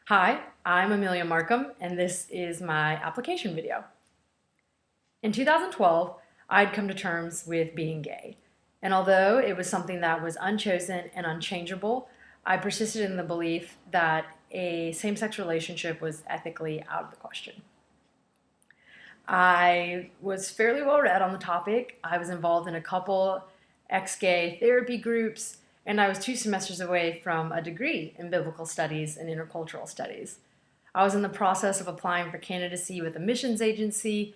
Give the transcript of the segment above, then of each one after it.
Hi, I'm Amelia Markham, and this is my application video. In 2012, I'd come to terms with being gay, and although it was something that was unchosen and unchangeable, I persisted in the belief that a same-sex relationship was ethically out of the question. I was fairly well read on the topic. I was involved in a couple ex-gay therapy groups, and I was 2 semesters away from a degree in biblical studies and intercultural studies. I was in the process of applying for candidacy with a missions agency,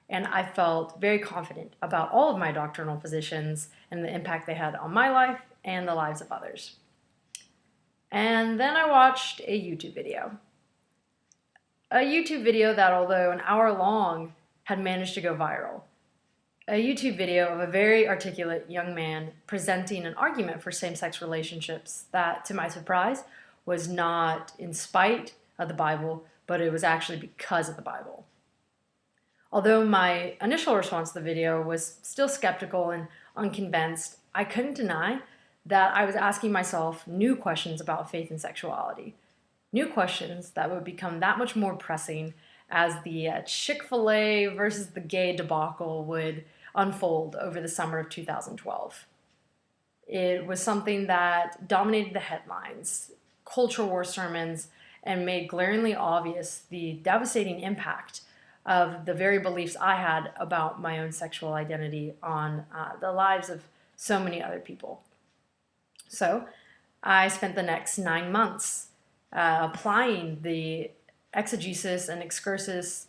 and I felt very confident about all of my doctrinal positions and the impact they had on my life and the lives of others. And then I watched a YouTube video. A YouTube video that, although an hour long, had managed to go viral. A YouTube video of a very articulate young man presenting an argument for same-sex relationships that, to my surprise, was not in spite of the Bible, but it was actually because of the Bible. Although my initial response to the video was still skeptical and unconvinced, I couldn't deny that I was asking myself new questions about faith and sexuality. New questions that would become that much more pressing as the Chick-fil-A versus the gay debacle would unfold over the summer of 2012. It was something that dominated the headlines, culture war sermons, and made glaringly obvious the devastating impact of the very beliefs I had about my own sexual identity on the lives of so many other people. So I spent the next 9 months applying the exegesis and excursus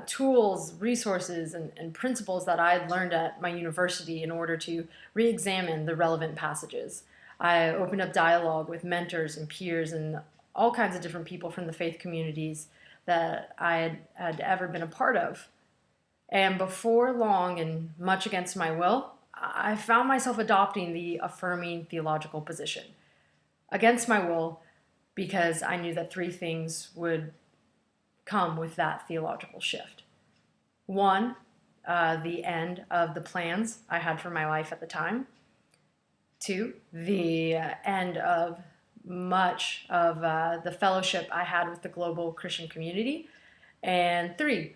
tools, resources, and principles that I had learned at my university in order to re-examine the relevant passages. I opened up dialogue with mentors and peers and all kinds of different people from the faith communities that I had ever been a part of. And before long, and much against my will, I found myself adopting the affirming theological position. Against my will, because I knew that 3 things would come with that theological shift. 1, the end of the plans I had for my life at the time. 2, the end of much of the fellowship I had with the global Christian community. And 3,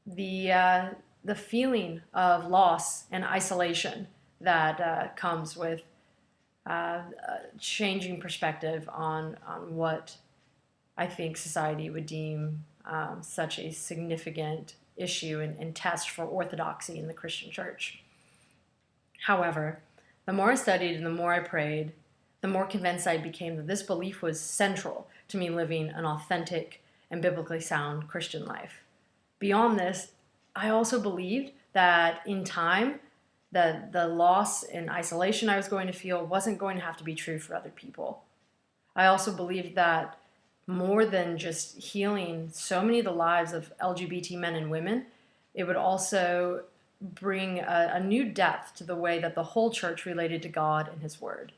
the feeling of loss and isolation that comes with changing perspective on what I think society would deem such a significant issue and test for orthodoxy in the Christian church. However, the more I studied and the more I prayed, the more convinced I became that this belief was central to me living an authentic and biblically sound Christian life. Beyond this, I also believed that in time, that the loss and isolation I was going to feel wasn't going to have to be true for other people. I also believed that more than just healing so many of the lives of LGBT men and women, it would also bring a new depth to the way that the whole church related to God and His Word.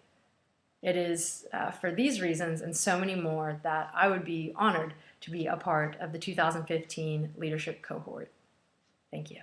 It is for these reasons and so many more that I would be honored to be a part of the 2015 leadership cohort. Thank you.